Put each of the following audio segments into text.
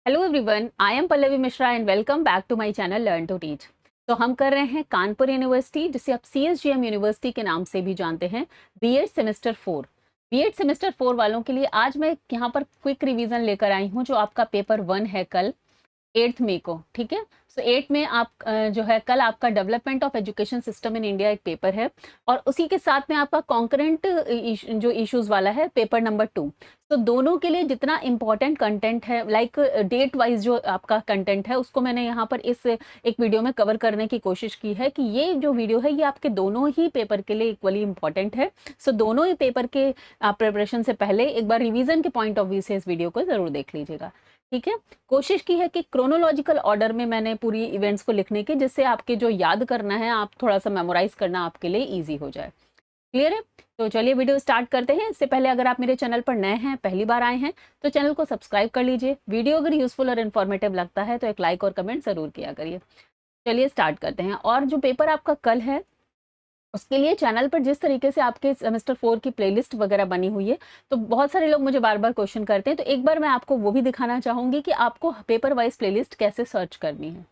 Hello everyone, I am Pallavi Mishra and welcome back to my channel learn to teach. तो हम कर रहे हैं कानपुर यूनिवर्सिटी, जिसे आप CSGM यूनिवर्सिटी के नाम से भी जानते हैं, बीएड सेमेस्टर 4। बीएड सेमेस्टर 4 वालों के लिए आज मैं यहाँ पर क्विक रिवीजन लेकर आई हूँ, जो आपका पेपर 1 है कल 8 मई को। ठीक है, सो 8 में आप जो है कल आपका development of education system in India एक पेपर है, और उसी के साथ में आपका कॉन्करेंट जो इश्यूज वाला है पेपर नंबर 2। तो दोनों के लिए जितना इम्पोर्टेंट कंटेंट है, लाइक डेट वाइज जो आपका कंटेंट है, उसको मैंने यहाँ पर इस एक वीडियो में कवर करने की कोशिश की है कि ये जो वीडियो है ये आपके दोनों ही पेपर के लिए इक्वली इम्पोर्टेंट है। सो दोनों ही पेपर के प्रिपरेशन से पहले एक बार रिवीजन के पॉइंट ऑफ व्यू से इस वीडियो को जरूर देख लीजिएगा। ठीक है, कोशिश की है कि क्रोनोलॉजिकल ऑर्डर में मैंने पूरी इवेंट्स को लिखने की, जिससे आपके जो याद करना है, आप थोड़ा सा मेमोराइज करना आपके लिए इजी हो जाए। क्लियर है? तो चलिए वीडियो स्टार्ट करते हैं। इससे पहले अगर आप मेरे चैनल पर नए हैं, पहली बार आए हैं, तो चैनल को सब्सक्राइब कर लीजिए। वीडियो अगर यूजफुल और इन्फॉर्मेटिव लगता है तो एक लाइक और कमेंट जरूर किया करिए। चलिए स्टार्ट करते हैं। और जो पेपर आपका कल है, उसके लिए चैनल पर जिस तरीके से आपके सेमेस्टर 4 की प्लेलिस्ट वगैरह बनी हुई है, तो बहुत सारे लोग मुझे बार बार क्वेश्चन करते हैं, तो एक बार मैं आपको वो भी दिखाना चाहूंगी कि आपको पेपर वाइज प्लेलिस्ट कैसे सर्च करनी है।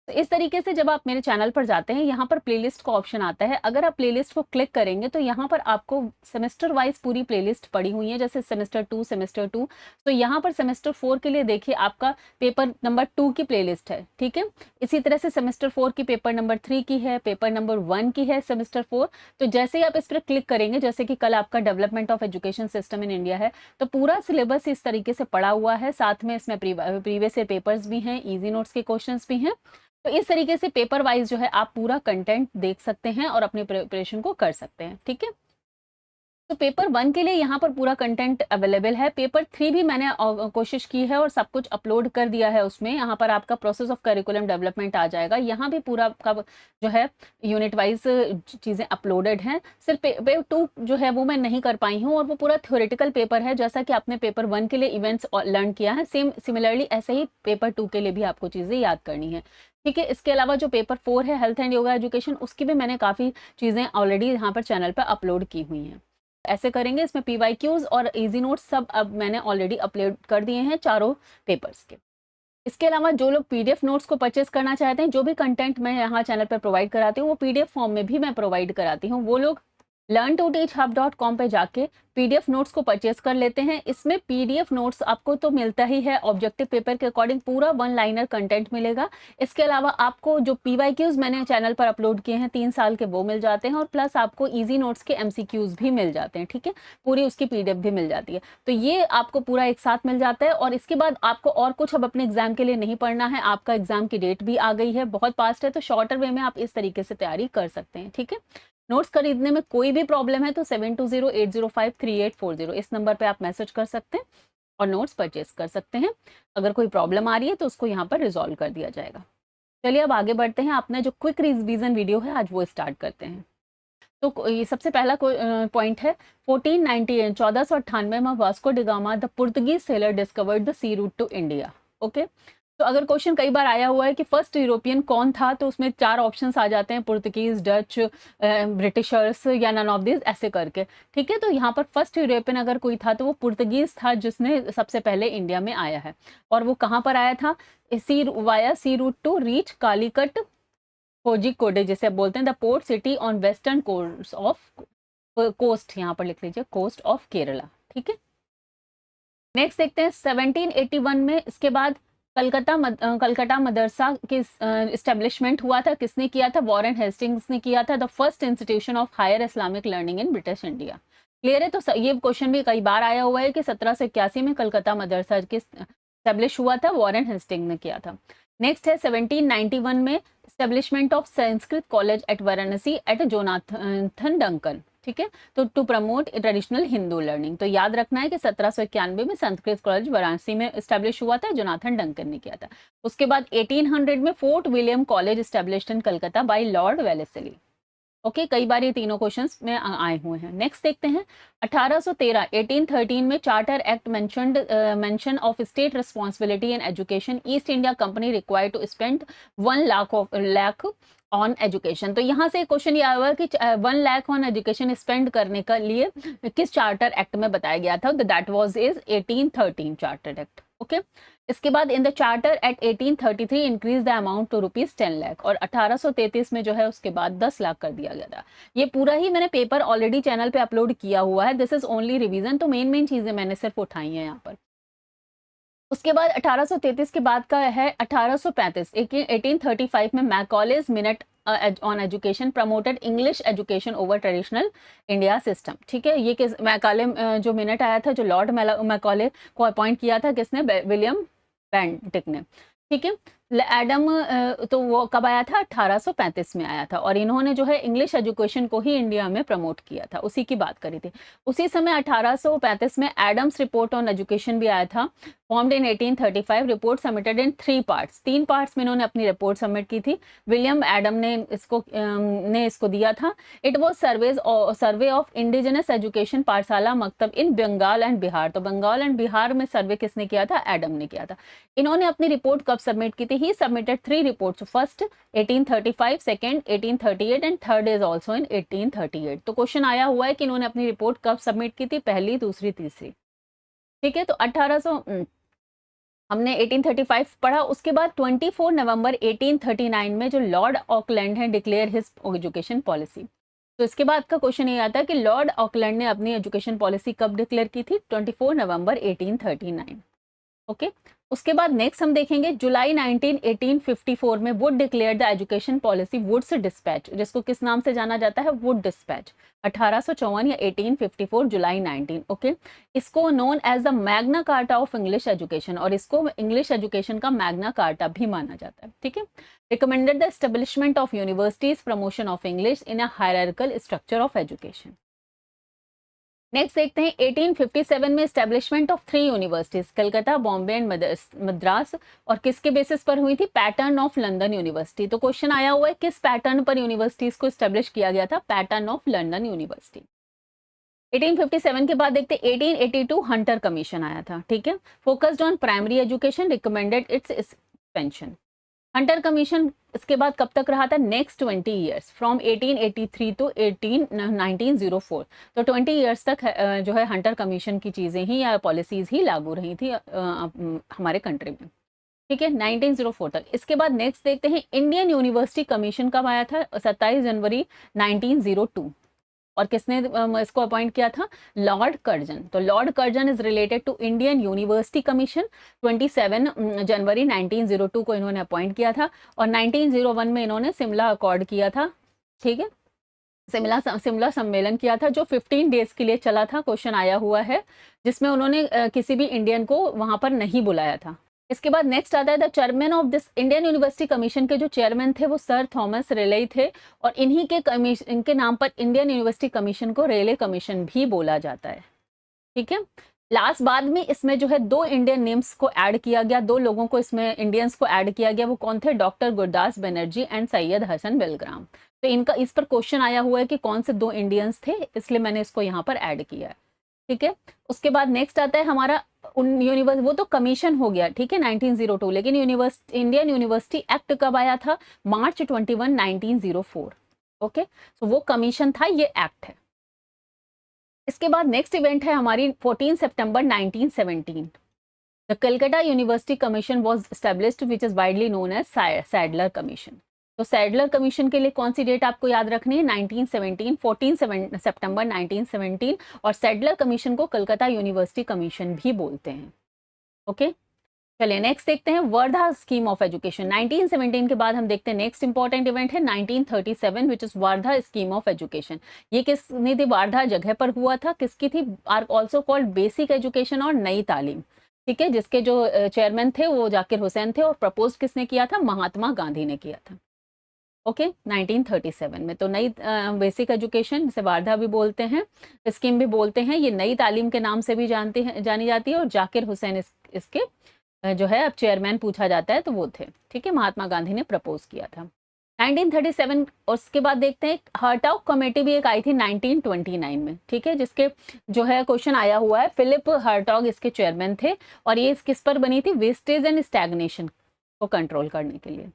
तो इस तरीके से जब आप मेरे चैनल पर जाते हैं, यहाँ पर प्लेलिस्ट का ऑप्शन आता है। अगर आप प्लेलिस्ट को क्लिक करेंगे तो यहाँ पर आपको सेमेस्टर वाइज पूरी प्लेलिस्ट पड़ी हुई है, जैसे सेमेस्टर 2। तो यहाँ पर सेमेस्टर 4 के लिए देखिए आपका पेपर नंबर 2 की प्लेलिस्ट है। ठीक है, इसी तरह से सेमेस्टर 4 की पेपर नंबर 3 की है, पेपर नंबर 1 की है सेमेस्टर 4। तो जैसे ही आप इस पर क्लिक करेंगे, जैसे कि कल आपका development of education system in India है, तो पूरा सिलेबस इस तरीके से पड़ा हुआ है। साथ में इसमें प्रीवियस ईयर पेपर्स भी हैं, ईजी नोट्स के क्वेश्चन भी हैं। तो इस तरीके से पेपर वाइज जो है आप पूरा कंटेंट देख सकते हैं और अपनी प्रिपरेशन को कर सकते हैं। ठीक है, तो पेपर 1 के लिए यहाँ पर पूरा कंटेंट अवेलेबल है। पेपर 3 भी मैंने कोशिश की है और सब कुछ अपलोड कर दिया है उसमें। यहाँ पर आपका प्रोसेस ऑफ करिकुलम डेवलपमेंट आ जाएगा। यहाँ भी पूरा आपका जो है यूनिट वाइज चीज़ें अपलोडेड हैं। सिर्फ पेपर 2 जो है वो मैं नहीं कर पाई हूँ, और वो पूरा थ्योरेटिकल पेपर है। जैसा कि आपने पेपर 1 के लिए इवेंट्स लर्न किया है, सिमिलरली ऐसे ही पेपर 2 के लिए भी आपको चीज़ें याद करनी है। ठीक है, इसके अलावा जो पेपर 4 है हेल्थ एंड योगा एजुकेशन, उसकी भी मैंने काफ़ी चीज़ें ऑलरेडी यहाँ पर चैनल पर अपलोड की हुई हैं। ऐसे करेंगे, इसमें PYQs और इजी नोट्स सब अब मैंने ऑलरेडी अपलोड कर दिए हैं चारों पेपर्स के। इसके अलावा जो लोग PDF नोट्स को परचेस करना चाहते हैं, जो भी कंटेंट मैं यहाँ चैनल पर प्रोवाइड कराती हूँ वो PDF फॉर्म में भी मैं प्रोवाइड कराती हूँ। वो लोग learn2teachhub.com पे जाके PDF नोट्स को परचेस कर लेते हैं। इसमें PDF नोट्स आपको तो मिलता ही है, ऑब्जेक्टिव पेपर के अकॉर्डिंग पूरा 1 लाइनर कंटेंट मिलेगा। इसके अलावा आपको जो PYQs मैंने चैनल पर अपलोड किए हैं 3 साल के, वो मिल जाते हैं, और प्लस आपको इजी नोट्स के MCQs भी मिल जाते हैं। ठीक है, पूरी उसकी PDF भी मिल जाती है। तो ये आपको पूरा एक साथ मिल जाता है। और इसके बाद आपको और कुछ अब अपने एग्जाम के लिए नहीं पढ़ना है। आपका एग्जाम की डेट भी आ गई है, बहुत पास्ट है, तो शॉर्टर वे में आप इस तरीके से तैयारी कर सकते हैं। ठीक है, नोट्स खरीदने में कोई भी प्रॉब्लम है तो 7208053840 इस नंबर पे आप मैसेज कर सकते हैं और नोट्स परचेस कर सकते हैं। अगर कोई प्रॉब्लम आ रही है तो उसको यहाँ पर रिजॉल्व कर दिया जाएगा। चलिए अब आगे बढ़ते हैं। अपना जो क्विक रिवीजन वीडियो है आज वो स्टार्ट करते हैं। तो ये सबसे पहला पॉइंट है 1498 में Vasco da Gama the Portuguese sailor discovered the sea route to India. Okay, तो अगर क्वेश्चन कई बार आया हुआ है कि फर्स्ट यूरोपियन कौन था, तो उसमें 4 ऑप्शंस आ जाते हैं, पुर्तगीज, डच, ब्रिटिशर्स या नन ऑफ दिस, ऐसे करके। ठीक है, तो यहाँ पर फर्स्ट यूरोपियन अगर कोई था तो वो पुर्तगीज था, जिसने सबसे पहले इंडिया में आया है। और वो कहाँ पर आया था? Via sea route to reach Calicut Kozhikode, जिसे बोलते हैं the port city on western coast, यहाँ पर लिख लीजिए कोस्ट ऑफ केरला। ठीक है, नेक्स्ट देखते हैं 1781 में। इसके बाद कलकत्ता मदरसा के इस्टेब्लिशमेंट हुआ था। किसने किया था? वॉरेन हेस्टिंग्स ने किया था। The first institution of higher Islamic learning in British India. Clear है? तो ये क्वेश्चन भी कई बार आया हुआ है कि 1781 में कलकत्ता मदरसा के स्टेब्लिश हुआ था, वॉरेन हेस्टिंग ने किया था। नेक्स्ट है 1791 में establishment of Sanskrit college at Varanasi at Jonathan Duncan. ठीक है, तो to promote traditional Hindu learning. तो याद रखना है कि 1791 में संस्कृत कॉलेज वाराणसी में एस्टेब्लिश हुआ था, जोनाथन डंकन ने किया था। उसके बाद 1800 में Fort William college established in Calcutta by Lord Wellesley. Okay, कई बार ये तीनों क्वेश्चंस में आए हुए हैं। नेक्स्ट देखते हैं 1813 में charter act mention of state responsibility in education. East India company required to spend 1 lakh on education. तो यहाँ से क्वेश्चन ये आया हुआ है कि 1 लाख ऑन एजुकेशन स्पेंड करने के लिए किस चार्टर एक्ट में बताया गया था? That was is 1813 charter act. Okay, इसके बाद in the charter at 1833 increase the amount to ₹10 lakh, और 1833 में जो है उसके बाद 10 लाख कर दिया गया था। ये पूरा ही मैंने पेपर ऑलरेडी चैनल पे अपलोड किया हुआ है, दिस इज ओनली रिवीजन, तो मेन चीजें मैंने सिर्फ उठाई हैं यहाँ पर। उसके बाद 1833 के बाद का है 1835। 1835 में Macaulay's minute on education promoted English education over traditional India system. ठीक है, ये किस मैकाले जो मिनट आया था, जो लॉर्ड मैकॉले को अपॉइंट किया था, किसने? विलियम बेंटिक ने। ठीक है, एडम तो वो कब आया था? 1835 में आया था, और इन्होंने जो है इंग्लिश एजुकेशन को ही इंडिया में प्रमोट किया था, उसी की बात करी थी। उसी समय 1835 में एडम्स रिपोर्ट ऑन एजुकेशन भी आया था, formed in 1835, report submitted in 3 parts. 3 parts में इन्होंने अपनी रिपोर्ट सबमिट की थी। विलियम एडम ने इसको दिया था। It was survey of indigenous education पाठशाला मकतब इन बंगाल एंड बिहार। तो बंगाल एंड बिहार में सर्वे किसने किया था? एडम ने किया था। इन्होंने अपनी रिपोर्ट कब सबमिट की थी? He submitted 3 reports, first 1835, second 1838 and third is also in 1838। तो क्वेश्चन आया हुआ है कि इन्होंने अपनी रिपोर्ट कब सबमिट की थी? पहली, दूसरी, तीसरी। ठीक है, तो 1800 हमने 1835 पढ़ा। उसके बाद 24 नवंबर 1839 में जो लॉर्ड ऑकलैंड है डिक्लेयर हिज एजुकेशन पॉलिसी। तो इसके बाद का क्वेश्चन ये आता है कि लॉर्ड ऑकलैंड ने अपनी एजुकेशन पॉलिसी कब डिक्लेयर की थी? 24 नवंबर 1839। ओके, उसके बाद नेक्स्ट हम देखेंगे जुलाई 1854 में Wood declare the education policy Wood's dispatch, जिसको किस नाम से जाना जाता है? Wood dispatch. 1854 या 1854 जुलाई 19। ओके, इसको known as the Magna Carta of English education, और इसको इंग्लिश एजुकेशन का मैग्ना कार्टा भी माना जाता है। ठीक है, recommended the establishment of universities, promotion of English in a hierarchical structure of education. Next देखते हैं 1857 में establishment of 3 universities, Calcutta, Bombay and Madras, और किसके बेसिस पर हुई थी? Pattern of London university. तो क्वेश्चन आया हुआ है किस पैटर्न पर यूनिवर्सिटीज को एस्टेब्लिश किया गया था? Pattern of London university. 1857 के बाद देखते हैं 1882 हंटर कमीशन आया था। ठीक है, focused on primary education, recommended its expansion. Hunter commission इसके बाद कब तक रहा था? Next 20 years, from 1883 to 1904। तो 20 ईयर्स तक जो है हंटर कमीशन की चीजें ही या पॉलिसीज ही लागू रही थी हमारे कंट्री में। ठीक है, 1904 तक। इसके बाद नेक्स्ट देखते हैं इंडियन यूनिवर्सिटी कमीशन कब आया था? 27 जनवरी 1902, और किसने इसको अपॉइंट किया था? Lord Curzon. तो lord Curzon is related to Indian university commission. 27 जनवरी 1902 को इन्होंने अपॉइंट किया था, और 1901 में इन्होंने शिमला अकॉर्ड किया था। ठीक है, शिमला सम्मेलन किया था जो 15 डेज के लिए चला था। क्वेश्चन आया हुआ है, जिसमें उन्होंने किसी भी इंडियन को वहां पर नहीं बुलाया था। इसके बाद नेक्स्ट आता है the chairman of this Indian university commission के जो चेयरमैन थे वो सर थॉमस रेले थे, और इन्हीं के कमीशन, इनके नाम पर इंडियन यूनिवर्सिटी कमीशन को रेले कमीशन भी बोला जाता है। ठीक है, लास्ट बाद में इसमें जो है 2 इंडियन नेम्स को ऐड किया गया, 2 लोगों को इसमें इंडियंस को ऐड किया गया। वो कौन थे? Doctor Gurdas Banerjee and Syed Hasan Belgram. तो इनका इस पर क्वेश्चन आया हुआ है कि कौन से 2 इंडियंस थे, इसलिए मैंने इसको यहाँ पर ऐड किया है। ठीक है, उसके बाद नेक्स्ट आता है हमारा यूनिवर्स, वो तो कमीशन हो गया। ठीक है, 1902, लेकिन इंडियन यूनिवर्सिटी एक्ट कब आया था? मार्च 21, 1904। ओके, सो वो कमीशन था, ये एक्ट है। इसके बाद नेक्स्ट इवेंट है हमारी 14 सितंबर 1917। The Calcutta university commission was established which is widely known as Sadler commission. तो सैडलर कमीशन के लिए कौन सी डेट आपको याद रखनी है? 1917, 14 सितंबर 1917, और सैडलर कमीशन को कलकत्ता यूनिवर्सिटी कमीशन भी बोलते हैं। ओके, चलिए नेक्स्ट देखते हैं वर्धा स्कीम ऑफ एजुकेशन। 1917 के बाद हम देखते हैं नेक्स्ट इंपॉर्टेंट इवेंट है 1937 which is Wardha scheme of education. ये किसने थी? वर्धा जगह पर हुआ था। किसकी थी? Are also called basic education और नई तालीम। ठीक है, जिसके जो चेयरमैन थे वो जाकिर हुसैन थे, और प्रपोज किसने किया था? महात्मा गांधी ने किया था। ओके, 1937 में। तो नई बेसिक एजुकेशन, जिसे वार्धा भी बोलते हैं, स्कीम भी बोलते हैं, ये नई तालीम के नाम से भी जानी जाती है, और जाकिर हुसैन इसके जो है अब चेयरमैन पूछा जाता है तो वो थे। ठीक है, महात्मा गांधी ने प्रपोज किया था 1937। और उसके बाद देखते हैं हर्टाउ कमेटी भी एक आई थी 1929 में। ठीक है, जिसके जो है क्वेश्चन आया हुआ है, फिलिप हर्टाग इसके चेयरमैन थे, और ये किस पर बनी थी? वेस्टेज एंड स्टैग्नेशन को कंट्रोल करने के लिए।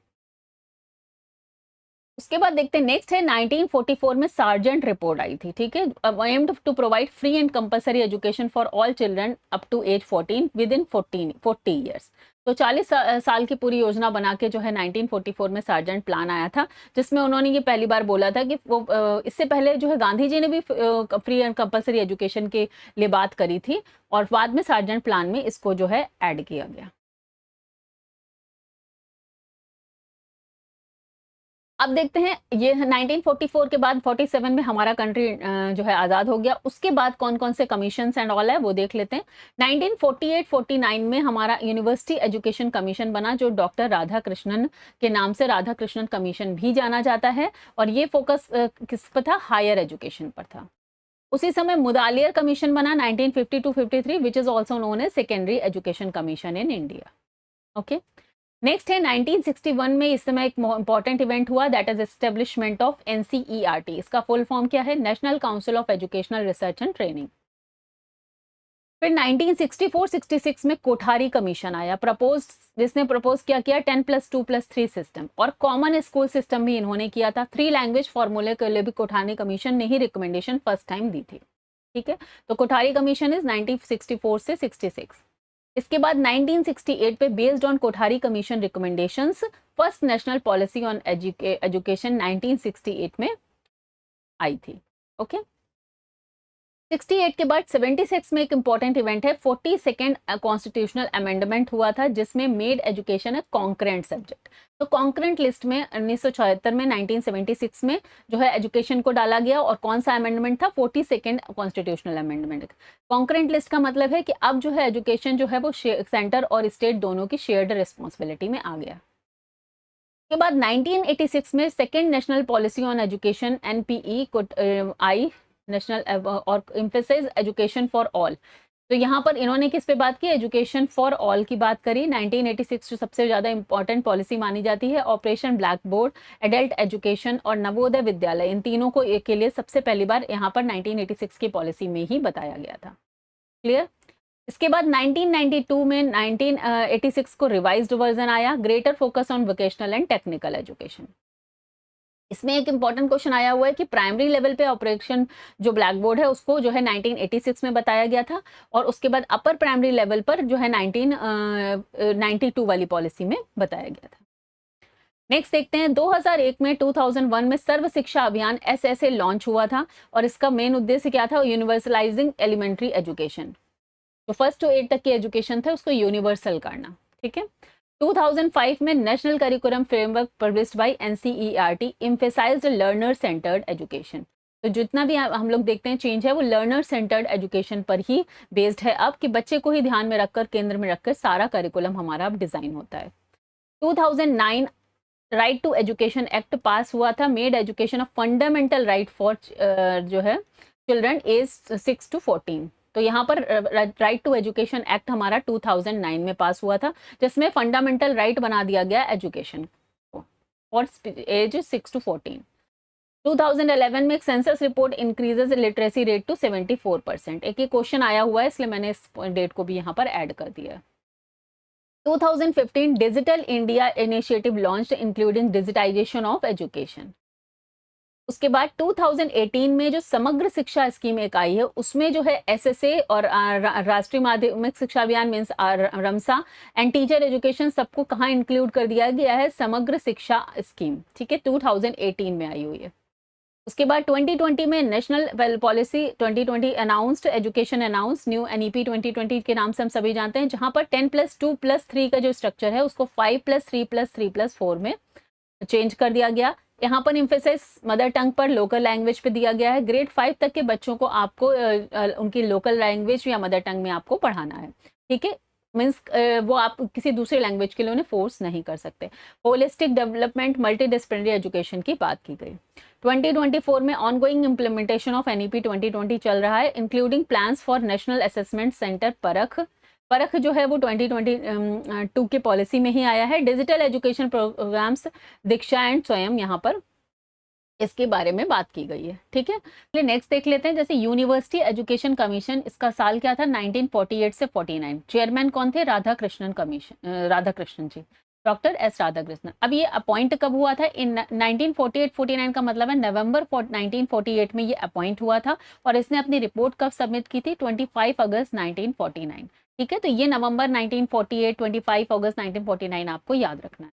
उसके बाद देखते हैं नेक्स्ट है 1944 में सार्जेंट रिपोर्ट आई थी। ठीक है, aimed to provide free and compulsory education for all children up to age 14 within 40 years. तो 40 साल की पूरी योजना बना के जो है 1944 में सार्जेंट प्लान आया था, जिसमें उन्होंने ये पहली बार बोला था कि वो इससे पहले जो है गांधी जी ने भी फ्री एंड कंपल्सरी एजुकेशन के लिए बात करी थी, और बाद में सार्जेंट प्लान में इसको जो है ऐड किया गया। अब देखते हैं ये 1944 के बाद 47 में हमारा कंट्री जो है आज़ाद हो गया। उसके बाद कौन-कौन से कमीशंस एंड ऑल है वो देख लेते हैं। 1948-49 में हमारा यूनिवर्सिटी एजुकेशन कमीशन बना, जो डॉक्टर राधाकृष्णन के नाम से राधाकृष्णन कमीशन भी जाना जाता है, और ये फोकस किस पर था? हायर एजुकेशन पर था। उसी समय मुदालियर कमीशन बना 1950-53, which is also known as secondary education commission in India. Okay, next है 1961 में इस समय एक इंपॉर्टेंट इवेंट हुआ, that is establishment of NCERT. इसका फुल फॉर्म क्या है? National council of educational research and training. फिर 1964-66 में कोठारी कमीशन आया, जिसने प्रपोज किया 10+2+3 सिस्टम, और कॉमन स्कूल सिस्टम भी इन्होंने किया था। 3 लैंग्वेज फॉर्मूले के लिए भी कोठारी कमीशन ने ही रिकमेंडेशन फर्स्ट टाइम दी थी। ठीक है, तो कोठारी कमीशन इज 1964 से 66। इसके बाद 1968 पे based on Kothari commission recommendations first national policy on education 1968 में आई थी। ओके, 68 के बाद 76 में एक इंपॉर्टेंट इवेंट है, 42nd कॉन्स्टिट्यूशनल अमेंडमेंट हुआ था, जिसमें मेड एजुकेशन है कॉन्करेंट सब्जेक्ट। तो कॉन्करेंट लिस्ट में 1976 में 1976 में जो है एजुकेशन को डाला गया, और कौन सा अमेंडमेंट था? 42nd constitutional amendment. Concurrent list का मतलब है कि अब जो है एजुकेशन जो है वो सेंटर और स्टेट दोनों की शेयर्ड रिस्पॉन्सिबिलिटी में आ गया। के बाद 1986 में second national policy on education NPE को आई, नेशनल और एम्फेसाइज एजुकेशन फॉर ऑल। तो यहाँ पर इन्होंने किस पे बात की? एजुकेशन फॉर ऑल की बात करी। 1986 जो सबसे ज़्यादा इंपॉर्टेंट पॉलिसी मानी जाती है, operation black board, adult education और नवोदय विद्यालय, इन तीनों को एक के लिए सबसे पहली बार यहाँ पर 1986 की पॉलिसी में ही बताया गया था। क्लियर? इसके बाद 1992 में 1986 को रिवाइज्ड वर्जन आया, greater focus on vocational and technical education. इसमें एक इंपॉर्टेंट क्वेश्चन आया हुआ है कि प्राइमरी लेवल पे ऑपरेशन जो ब्लैक बोर्ड है उसको जो है 1986 में बताया गया था, और उसके बाद अपर प्राइमरी लेवल पर जो है 1992 वाली पॉलिसी में बताया गया था। नेक्स्ट देखते हैं 2001 में 2001 में सर्व शिक्षा अभियान एसएसए लॉन्च हुआ था, और इसका मेन उद्देश्य क्या था? Universalising elementary education. जो 1st to 8 तक की एजुकेशन था उसको यूनिवर्सल करना। ठीक है, 2005 में national curriculum framework published by NCERT emphasised learner centred education. तो जितना भी हम लोग देखते हैं चेंज है वो लर्नर सेंटर्ड एजुकेशन पर ही बेस्ड है अब, कि बच्चे को ही ध्यान में रखकर, केंद्र में रखकर सारा करिकुलम हमारा अब डिजाइन होता है। 2009 right to education act pass हुआ था, made education of fundamental right for जो है चिल्ड्रन एज 6 to 14। तो यहाँ पर राइट टू एजुकेशन एक्ट हमारा 2009 में पास हुआ था, जिसमें फंडामेंटल राइट बना दिया गया एजुकेशन फॉर एज 6 to 14। 2011 में एक census report increases literacy rate to 74%। एक ही क्वेश्चन आया हुआ है, इसलिए मैंने इस डेट को भी यहाँ पर ऐड कर दिया। 2015 digital India initiative launched including digitisation of education. उसके बाद 2018 में जो समग्र शिक्षा स्कीम एक आई है, उसमें जो है एसएसए और राष्ट्रीय माध्यमिक शिक्षा अभियान मीन्स रमसा एंड टीचर एजुकेशन सबको कहाँ इंक्लूड कर दिया गया है? समग्र शिक्षा स्कीम। ठीक है, 2018 में आई हुई है। उसके बाद 2020 में national policy 2020 announced education announce new NEP 2020 के नाम से हम सभी जानते हैं, जहां पर 10+2+3 का जो स्ट्रक्चर है उसको 5+3+3+4 में चेंज कर दिया गया। यहाँ पर इम्फेसिस मदर टंग पर, लोकल लैंग्वेज पे दिया गया है। ग्रेड 5 तक के बच्चों को आपको उनकी लोकल लैंग्वेज या मदर टंग में आपको पढ़ाना है। ठीक है, मीन्स वो आप किसी दूसरे लैंग्वेज के लिए उन्हें फोर्स नहीं कर सकते। Holistic development multi disciplinary education की बात की गई। 2024 में ऑनगोइंग इम्प्लीमेंटेशन ऑफ एनईपी 2020 चल रहा है, including plans for national assessment centre परख जो है वो 2022 की पॉलिसी में ही आया है। Digital education programs Diksha and Swayam यहाँ पर इसके बारे में बात की गई है। ठीक है, चलिए नेक्स्ट देख लेते हैं। जैसे यूनिवर्सिटी एजुकेशन कमीशन, इसका साल क्या था? 1948 से 49। चेयरमैन कौन थे? राधाकृष्णन जी, डॉक्टर एस राधाकृष्णन। अब ये अपॉइंट कब हुआ था? इन 1948-49 का मतलब है नवंबर 1948 में ये अपॉइंट हुआ था, और इसने अपनी रिपोर्ट कब सबमिट की थी? 25 अगस्त 1949। ठीक है, तो ये नवंबर 1948, 25 अगस्त 1949 आपको याद रखना है।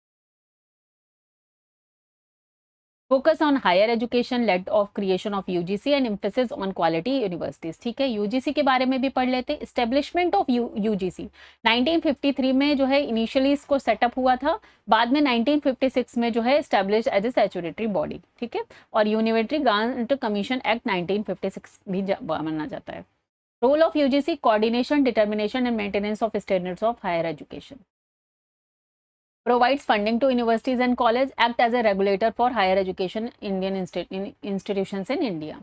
Focus on higher education led of creation of UGC and emphasis on quality universities. ठीक है, यूजीसी के बारे में भी पढ़ लेते। एस्टेब्लिशमेंट ऑफ यूजीसी 1953 में जो है इनिशियली इसको सेटअप हुआ था, बाद में 1956 में जो है establish as a statutory body. ठीक है, और यूनिवर्सिटी ग्रांट कमीशन एक्ट 1956 भी माना जाता है। Role of UGC coordination, determination and maintenance of standards of higher education. Provides funding to universities and college, act as a regulator for higher education Indian institutions in India.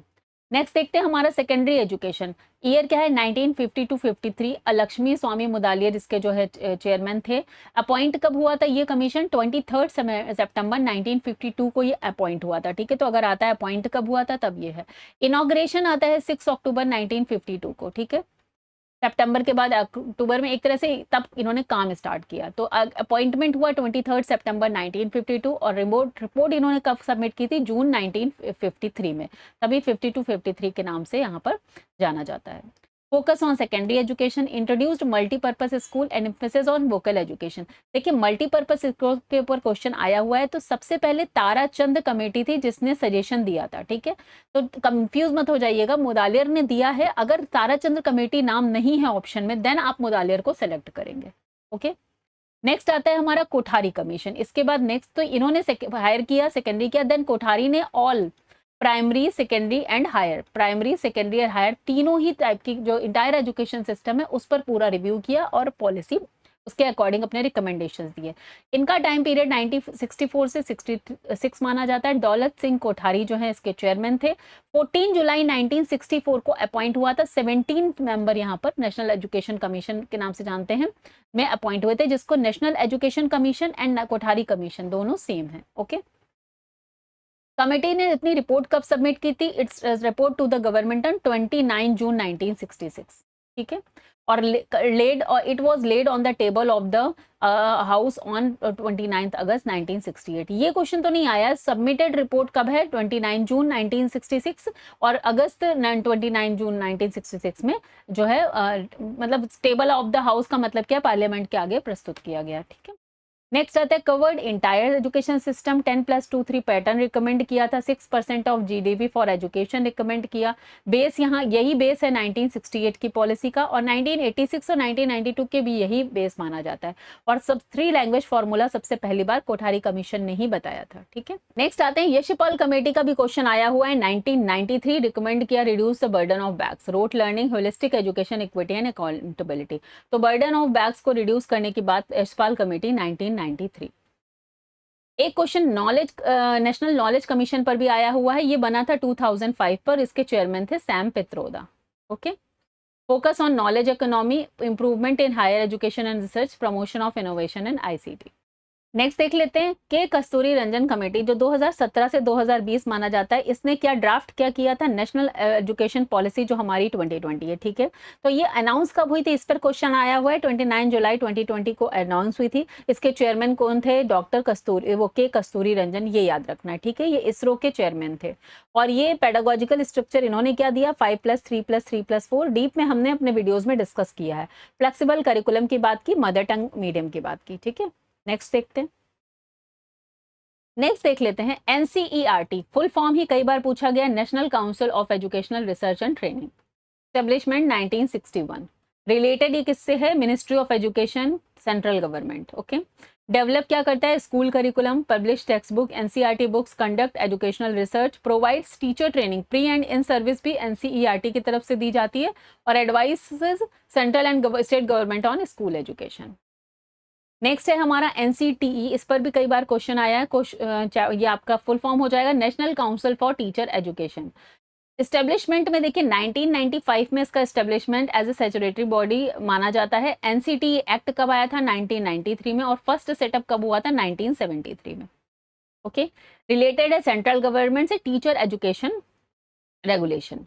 Next देखते हैं हमारा secondary education. Year क्या है 1950 to 53। Lakshmi स्वामी मुदालियर इसके जो है chairman थे। Appoint कब हुआ था ये कमीशन? 23 सितंबर 1952 को ये अपॉइंट हुआ था। ठीक है, तो अगर आता है अपॉइंट कब हुआ था तब ये है। इनॉग्रेशन आता है 6 अक्टूबर 1952 को। ठीक है, सितंबर के बाद अक्टूबर में एक तरह से तब इन्होंने काम स्टार्ट किया। तो अपॉइंटमेंट हुआ 23 सितंबर 1952 और रिपोर्ट इन्होंने कब सबमिट की थी? जून 1953 में। तभी 52 53 के नाम से यहाँ पर जाना जाता है। Focus on secondary education, introduced multipurpose school and emphasis on vocal education. देखिए मल्टीपर्पज स्कूल के ऊपर क्वेश्चन आया हुआ है, तो सबसे पहले ताराचंद कमेटी थी जिसने सजेशन दिया था। ठीक है, तो कंफ्यूज मत हो जाइएगा, मुदालियर ने दिया है। अगर ताराचंद कमेटी नाम नहीं है ऑप्शन में, देन आप मुदालियर को सेलेक्ट करेंगे। ओके, नेक्स्ट आता है हमारा कोठारी कमीशन। इसके बाद नेक्स्ट तो इन्होंने हायर किया, सेकेंडरी किया, देन कोठारी ने all primary, secondary and higher, primary, secondary और हायर तीनों ही टाइप की जो इंटायर एजुकेशन सिस्टम है उस पर पूरा रिव्यू किया और पॉलिसी उसके अकॉर्डिंग अपने रिकमेंडेशंस दिए। इनका टाइम पीरियड 1964 से 66 माना जाता है। दौलत सिंह कोठारी जो है इसके चेयरमैन थे। 14 जुलाई 1964 को अपॉइंट हुआ था। 17 मेंबर यहाँ पर नेशनल एजुकेशन कमीशन के नाम से जानते हैं में अपॉइंट हुए थे, जिसको national education commission and Kothari commission दोनों सेम है। ओके, कमेटी ने अपनी रिपोर्ट कब सबमिट की थी? It's report to the government on 29 जून 1966। ठीक है, और laid it was laid on the table of the house on 29 अगस्त 1968। ये क्वेश्चन तो नहीं आया, सबमिटेड रिपोर्ट कब है? 29 जून 1966 और अगस्त 29 जून 1966 में जो है मतलब टेबल ऑफ द हाउस का मतलब क्या? पार्लियामेंट के आगे प्रस्तुत किया गया। ठीक है, नेक्स्ट आता है covered entire education system 10+2-3 pattern recommend किया था। 6% of GDP for education recommend किया। बेस यहाँ यही बेस है 1968 की पॉलिसी का, और 1986 और 1992 के भी यही बेस माना जाता है। और सब 3 लैंग्वेज फॉर्मूला सबसे पहली बार कोठारी कमीशन ने ही बताया था। ठीक है, नेक्स्ट आते हैं यशपाल कमेटी का भी क्वेश्चन आया हुआ है। 1993 रिकमेंड किया reduce the burden of bags, rote learning, holistic education, equity and accountability. तो बर्डन ऑफ बैग्स को रिड्यूस करने की बात यशपाल कमेटी 1993। एक question knowledge national knowledge commission पर भी आया हुआ है। ये बना था 2005 पर, इसके चेयरमैन थे Sam Pitroda. Okay, focus on knowledge economy, improvement in higher education and research, promotion of innovation and ICT. Next देख लेते हैं के कस्तूरी रंजन कमेटी जो 2017 से 2020 माना जाता है। इसने क्या ड्राफ्ट क्या किया था? नेशनल एजुकेशन पॉलिसी जो हमारी 2020 है। ठीक है, तो ये अनाउंस कब हुई थी? इस पर क्वेश्चन आया हुआ है। 29 जुलाई 2020 को अनाउंस हुई थी। इसके चेयरमैन कौन थे? डॉक्टर कस्तूरी, वो के कस्तूरी रंजन, ये याद रखना है। ठीक है, ये इसरो के चेयरमैन थे। और ये पेडागोजिकल स्ट्रक्चर इन्होंने क्या दिया? 5+3+3+4। डीप में हमने अपने वीडियोज में डिस्कस किया है। फ्लेक्सिबल करिकुलम की बात की, मदर टंग मीडियम की बात की। ठीक है, नेक्स्ट देखते हैं। नेक्स्ट देख लेते हैं एनसीईआरटी, फुल फॉर्म ही कई बार पूछा गया, national council of educational research and training. Establishment 1961। Related ये किससे है? Ministry of education, central government. Okay, develop क्या करता है? School curriculum, publish text book, NCERT books, conduct educational research, provides teacher training, pre and in service भी NCERT की तरफ से दी जाती है, और advices central and state government on school education. Next है हमारा एनसीटीई, इस पर भी कई बार क्वेश्चन आया है। ये आपका फुल फॉर्म हो जाएगा national council for teacher education. Establishment में देखिए 1995 में इसका establishment as a statutory body माना जाता है। एनसीटीई एक्ट कब आया था? 1993 में, और फर्स्ट सेटअप कब हुआ था? 1973 में। ओके, रिलेटेड है सेंट्रल गवर्नमेंट से टीचर एजुकेशन रेगुलेशन।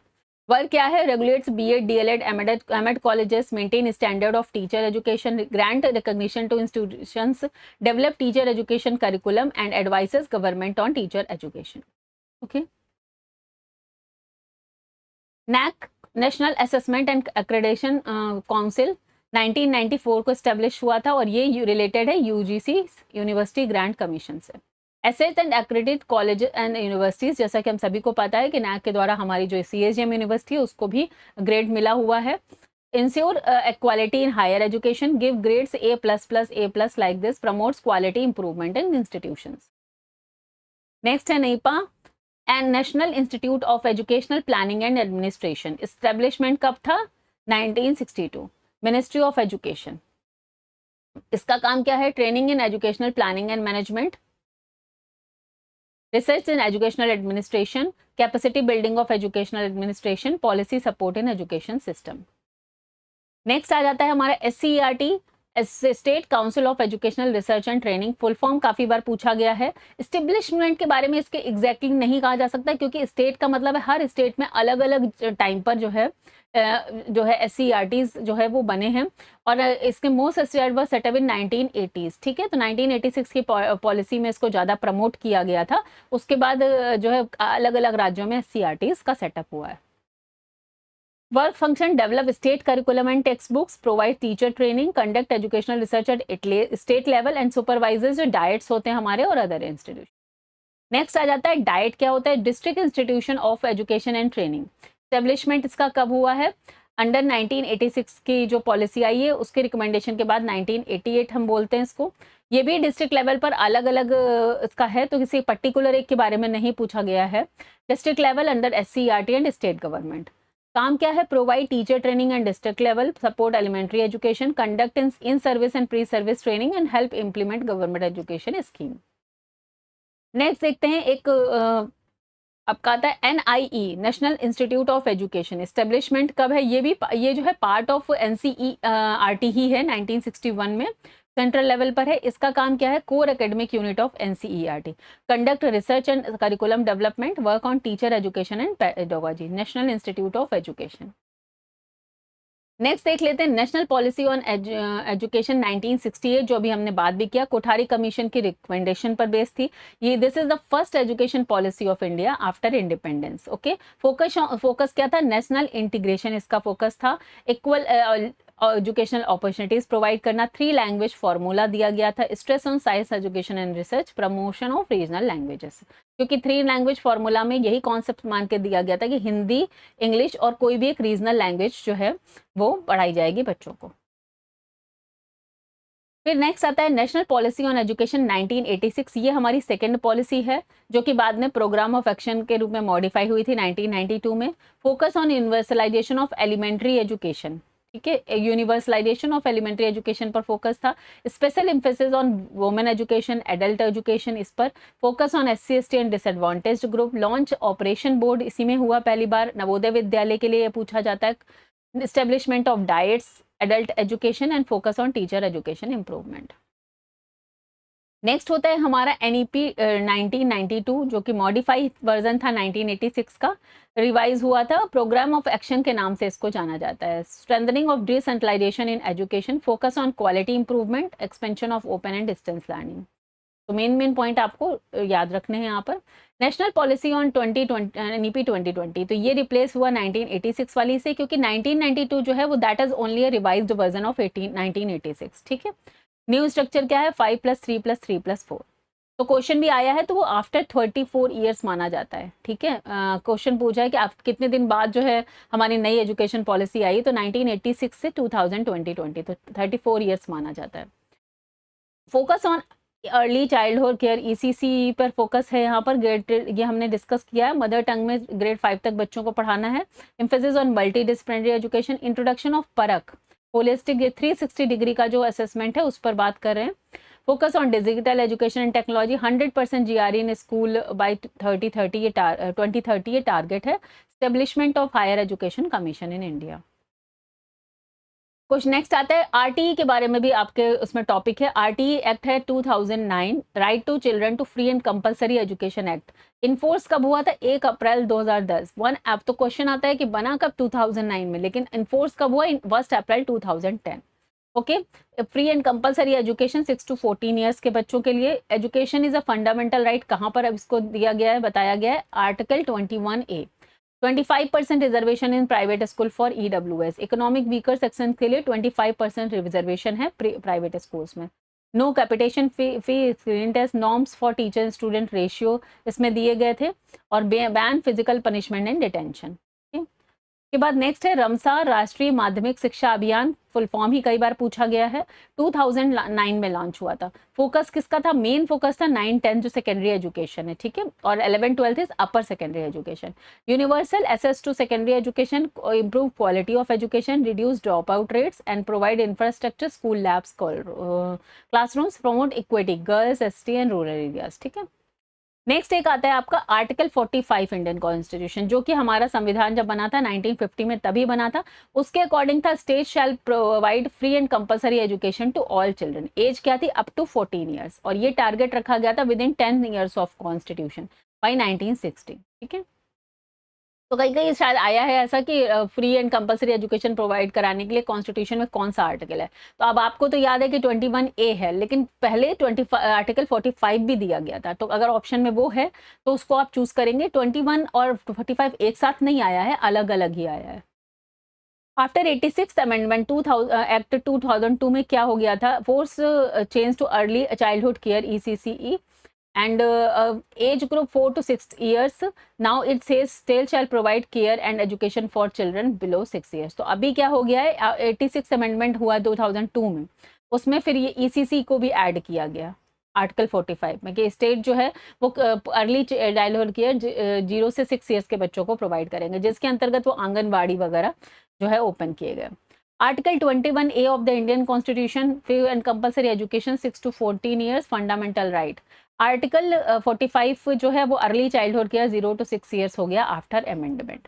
वर्क क्या है? Regulates B Ed, D El Ed, M Ed colleges, maintain standard of teacher education, grant recognition to institutions, develop teacher education curriculum and advises government on teacher education. Okay, NAAC, national assessment and accreditation council, 1994 को establish हुआ था और ये related है UGC university grant commission से। Assess and accredit college and universities, जैसा कि हम सभी को पता है कि नैक के द्वारा हमारी जो सीएसजीएम यूनिवर्सिटी है उसको भी ग्रेड मिला हुआ है। Ensure equality in higher education, give grades A++, like this, promotes quality improvement in institutions. Next है NIPA and national institute of educational planning and administration. Establishment कब था? 1962। मिनिस्ट्री ऑफ एजुकेशन, इसका काम क्या है? Training in educational planning and management, research in educational administration, capacity building of educational administration, policy support in education system. Next आ जाता है हमारा SCERT, state council of educational research and training. Full form काफी बार पूछा गया है। Establishment के बारे में इसके एग्जैक्टली नहीं कहा जा सकता, क्योंकि स्टेट का मतलब है हर स्टेट में अलग अलग टाइम पर जो है SCERTs जो है वो बने हैं, और इसके most established were set up in 1980s। ठीक है, तो 1986 की पॉलिसी में इसको ज़्यादा प्रमोट किया गया था। उसके बाद जो है अलग अलग राज्यों में SCERTs का सेटअप हुआ है। Work function, develop state curriculum and text books, provide teacher training, conduct educational research eight state level and supervisors जो डाइट्स होते हैं हमारे और अदर इंस्टीट्यूशन। नेक्स्ट आ जाता है डाइट क्या होता है? District institution of education and training. Establishment इसका कब हुआ है? अंडर 1986 की जो पॉलिसी आई है उसके रिकमेंडेशन के बाद 1988 हम बोलते हैं इसको। ये भी डिस्ट्रिक्ट लेवल पर अलग अलग इसका है, तो किसी पर्टिकुलर एक के बारे में नहीं पूछा गया है। District level under SCERT and state government. काम क्या है? Provide teacher training and district level, support elementary education, conduct in service and pre service training and help implement government education scheme. Next देखते हैं एक आपका आता है NIE, national institute of education. Establishment कब है? ये जो है पार्ट ऑफ NCERT ही है, 1961 में सेंट्रल लेवल पर है। इसका काम क्या है? Core academic unit of NCERT, conduct research and curriculum development, work on teacher education and pedagogy. National institute of education. Next देख लेते हैं नेशनल पॉलिसी ऑन एजुकेशन 1968, जो अभी हमने बात भी किया, कोठारी कमीशन की रिकमेंडेशन पर बेस थी ये। This is the first education policy of India after independence. Okay, focus क्या था? नेशनल इंटीग्रेशन इसका फोकस था। इक्वल एजुकेशनल अपॉर्चुनिटीज प्रोवाइड करना, 3 लैंग्वेज फार्मूला दिया गया था, stress on science education and research, promotion of regional languages. क्योंकि 3 language formula में यही कॉन्सेप्ट मान के दिया गया था कि हिंदी, इंग्लिश और कोई भी एक रीजनल लैंग्वेज जो है वो पढ़ाई जाएगी बच्चों को। फिर नेक्स्ट आता है नेशनल पॉलिसी ऑन एजुकेशन 1986। ये हमारी सेकेंड पॉलिसी है, जो कि बाद में प्रोग्राम ऑफ एक्शन के रूप में मॉडिफाई हुई थी 1992 में। Focus on universalisation of elementary education. ठीक है, यूनिवर्सलाइजेशन ऑफ एलिमेंट्री एजुकेशन पर फोकस था। Special emphasis on women education, adult education, इस पर focus on SC ST and disadvantaged group. Launch operation board इसी में हुआ पहली बार, नवोदय विद्यालय के लिए ये पूछा जाता है। Establishment of diets, adult education and focus on teacher education improvement. Next होता है हमारा NEP 1992, जो कि मॉडिफाई वर्जन था 1986 का, रिवाइज हुआ था। प्रोग्राम ऑफ एक्शन के नाम से इसको जाना जाता है। Strengthening of decentralisation in education, focus on quality improvement, expansion of open and distance learning. तो मेन पॉइंट आपको याद रखने हैं यहाँ पर। नेशनल पॉलिसी ऑन 2020 NEP 2020, तो ये रिप्लेस हुआ 1986 वाली से, क्योंकि 1992 जो है वो that is only a revised version of 1986। ठीक है, न्यू स्ट्रक्चर क्या है? 5+3+3+4। तो क्वेश्चन भी आया है तो वो आफ्टर 34 ईयर्स माना जाता है। ठीक है, क्वेश्चन पूछा है कि आप कितने दिन बाद जो है हमारी नई एजुकेशन पॉलिसी आई, तो 1986 से 2020, तो 34 ईयर्स माना जाता है। Focus on early childhood care, ECC पर फोकस है यहाँ पर। ये हमने डिस्कस किया है, मदर टंग में ग्रेड 5 तक बच्चों को पढ़ाना है। Emphasis on multi disciplinary education, introduction of परख, होलिस्टिक, ये 360 डिग्री का जो असेसमेंट है उस पर बात कर रहे हैं। Focus on digital education and technology, 100% GRE in school by 2030 ये टारगेट है। Establishment of higher education commission in India. कुछ नेक्स्ट आता है RTE के बारे में भी आपके उसमें टॉपिक है। RTE एक्ट है 2009, right to children to free and compulsory education act. Enforce कब हुआ था? 1 अप्रैल 2010। वन ऐप तो क्वेश्चन आता है कि बना कब? 2009 में, लेकिन इन्फोर्स कब हुआ? 1 अप्रैल 2010। Okay, free and compulsory education 6 to 14 years के बच्चों के लिए। Education is a fundamental right, कहाँ पर अब इसको दिया गया है, बताया गया है article 21A। 25% reservation in private school for EWS, economic weaker section के लिए 25% रिजर्वेशन है प्राइवेट स्कूल्स में। No capitation fee screen test norms for teacher student ratio इसमें दिए गए थे, और ban physical punishment and detention. के बाद नेक्स्ट है रमसा राष्ट्रीय माध्यमिक शिक्षा अभियान, फुल फॉर्म ही कई बार पूछा गया है, 2009 में लॉन्च हुआ था। फोकस किसका था? मेन फोकस था 9-10 जो सेकेंडरी एजुकेशन है, ठीक है, और 11-12 is upper secondary education. Universal access to secondary education, improve quality of education, reduce drop out rates and provide infrastructure, school labs, classrooms, promote equity, girls, ST and rural areas, ठीक है। Next एक आता है आपका article 45 Indian constitution, जो कि हमारा संविधान जब बना था 1950 में तभी बना था। उसके अकॉर्डिंग था state shall provide free and compulsory education to all children. Age क्या थी? अप टू 14 ईयर्स, और ये टारगेट रखा गया था with in 10 years of constitution by 1960, ठीक है। तो कहीं कहीं शायद आया है ऐसा कि free and compulsory education provide कराने के लिए कॉन्स्टिट्यूशन में कौन सा आर्टिकल है। तो अब आपको तो याद है कि 21A है, लेकिन पहले आर्टिकल 45 भी दिया गया था। तो अगर ऑप्शन में वो है तो उसको आप चूज करेंगे। 21 और 45 एक साथ नहीं आया है, अलग अलग ही आया है। आफ्टर 86 अमेंडमेंट एक्ट 2002 में क्या हो गया था? Force change too early childhood care, ECCE, and age group 4 to 6 years. Now it says state shall provide care and education for children below 6 years. तो अभी क्या हो गया है? 86 अमेंडमेंट हुआ 2002 में, उसमें फिर ये ECC को भी ऐड किया गया आर्टिकल 45 में, कि स्टेट जो है वो अर्ली चाइल्डहुड केयर 0 से 6 ईयर्स के बच्चों को प्रोवाइड करेंगे, जिसके अंतर्गत वो आंगनबाड़ी वगैरह जो है ओपन किए गए। Article 21A of the Indian constitution, free and compulsory education 6 to 14 years, fundamental right. Article 45 जो है वो early childhood care 0 to 6 years हो गया आफ्टर अमेंडमेंट।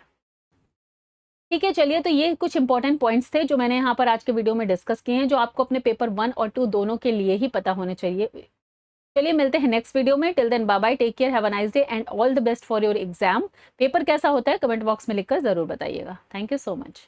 ठीक है, चलिए, तो ये कुछ इंपॉर्टेंट पॉइंट्स थे जो मैंने यहाँ पर आज के वीडियो में डिस्कस किए हैं, जो आपको अपने पेपर 1 और 2 दोनों के लिए ही पता होने चाहिए। चलिए मिलते हैं नेक्स्ट वीडियो में। Till then bye bye, take care, have a nice day and all the best for your exam. Paper कैसा होता है कमेंट बॉक्स में लिखकर जरूर बताइएगा। Thank you so much.